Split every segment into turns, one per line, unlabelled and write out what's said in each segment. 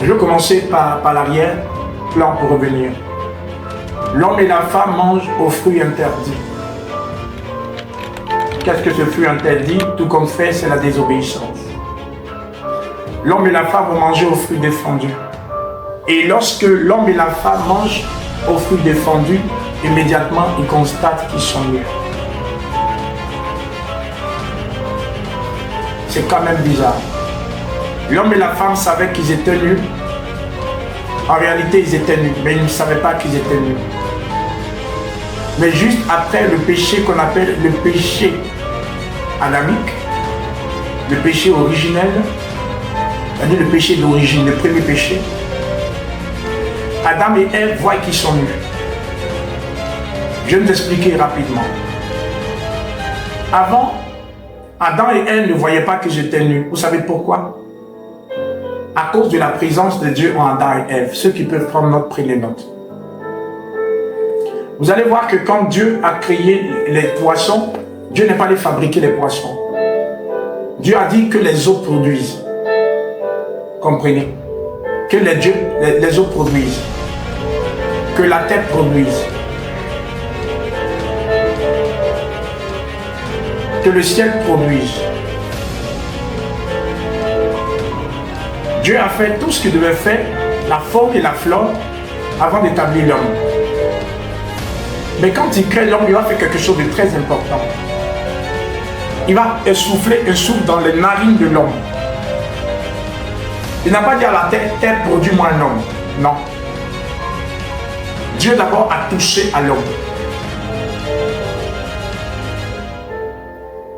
Je vais commencer par l'arrière, plan pour revenir. L'homme et la femme mangent aux fruits interdits. Qu'est-ce que ce fruit interdit? Tout comme fait, c'est la désobéissance. L'homme et la femme vont manger aux fruits défendus. Et lorsque l'homme et la femme mangent aux fruits défendus, immédiatement, ils constatent qu'ils sont nus. C'est quand même bizarre. L'homme et la femme savaient qu'ils étaient nus. En réalité, ils étaient nus, mais ils ne savaient pas qu'ils étaient nus. Mais juste après le péché qu'on appelle le péché adamique, le péché originel, c'est-à-dire le péché d'origine, le premier péché, Adam et Ève voient qu'ils sont nus. Je vais vous expliquer rapidement. Avant, Adam et Ève ne voyaient pas qu'ils étaient nus. Vous savez pourquoi? À cause de la présence de Dieu en Adam et Ève. Ceux qui peuvent prendre note, prenez note. Vous allez voir que quand Dieu a créé les poissons, Dieu n'est pas allé fabriquer les poissons. Dieu a dit que les eaux produisent. Comprenez? Que les eaux produisent. Que la terre produise. Que le ciel produise. Dieu a fait tout ce qu'il devait faire, la faune et la flore, avant d'établir l'homme. Mais quand il crée l'homme, il va faire quelque chose de très important. Il va souffler un souffle dans les narines de l'homme. Il n'a pas dit à la terre, terre produis-moi un homme. Non. Dieu d'abord a touché à l'homme.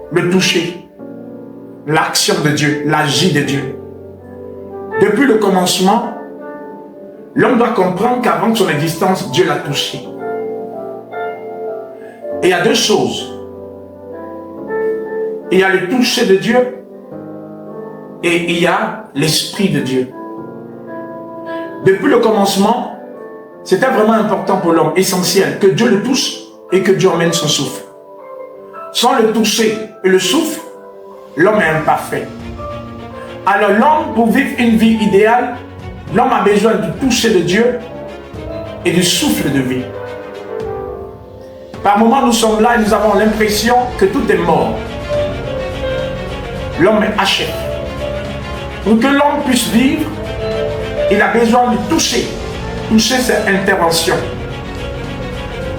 Le toucher, l'action de Dieu, l'agir de Dieu. Depuis le commencement, l'homme doit comprendre qu'avant son existence, Dieu l'a touché. Et il y a deux choses. Il y a le toucher de Dieu et il y a l'esprit de Dieu. Depuis le commencement, c'était vraiment important pour l'homme, essentiel, que Dieu le touche et que Dieu emmène son souffle. Sans le toucher et le souffle, l'homme est imparfait. Alors l'homme, pour vivre une vie idéale, l'homme a besoin du toucher de Dieu et du souffle de vie. Par moments, nous sommes là et nous avons l'impression que tout est mort. L'homme est haché. Pour que l'homme puisse vivre, il a besoin du toucher. Toucher, c'est intervention.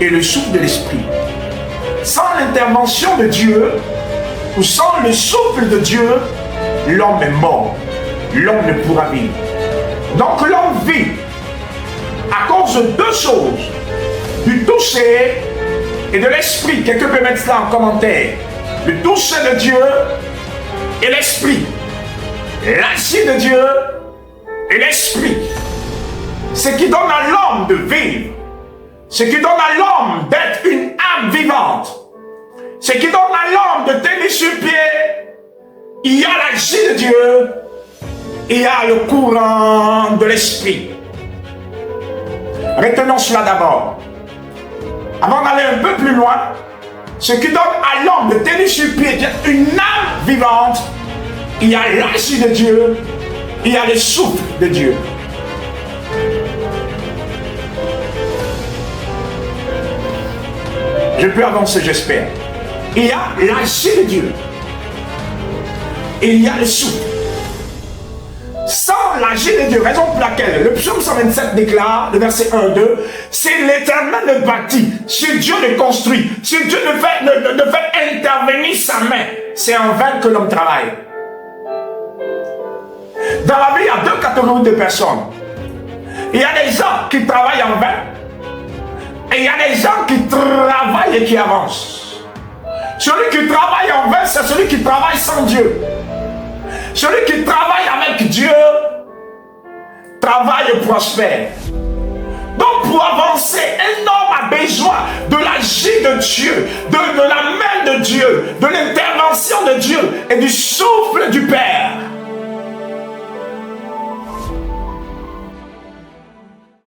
Et le souffle de l'esprit. Sans l'intervention de Dieu, ou sans le souffle de Dieu, l'homme est mort. L'homme ne pourra vivre. Donc l'homme vit à cause de deux choses. Du toucher et de l'esprit. Quelqu'un peut mettre cela en commentaire. Le toucher de Dieu et l'esprit. L'agir de Dieu et l'esprit. Ce qui donne à l'homme de vivre. Ce qui donne à l'homme d'être une âme vivante. Ce qui donne à l'homme de tenir sur pied. Il y a l'agir de Dieu. Il y a le courant de l'esprit. Retenons cela d'abord. Avant d'aller un peu plus loin, ce qui donne à l'homme de tenir sur pied, d'être une âme vivante, il y a l'agir de Dieu, il y a le souffle de Dieu. Je peux avancer, j'espère. Il y a l'agir de Dieu. Et il y a le souffle. Sans l'agir de Dieu, raison pour laquelle le psaume 127 déclare, le verset 1-2, c'est l'Éternel le bâtit, c'est Dieu le construit, c'est Dieu ne fait intervenir sa main. C'est en vain que l'homme travaille. Dans la vie, il y a deux catégories de personnes. Il y a des gens qui travaillent en vain, et il y a des gens qui travaillent et qui avancent. Celui qui travaille en vain, c'est celui qui travaille sans Dieu. Celui qui travaille avec Dieu, travaille et prospère. Donc pour avancer, un homme a besoin de l'agir de Dieu, de la main de Dieu, de l'intervention de Dieu et du souffle du Père.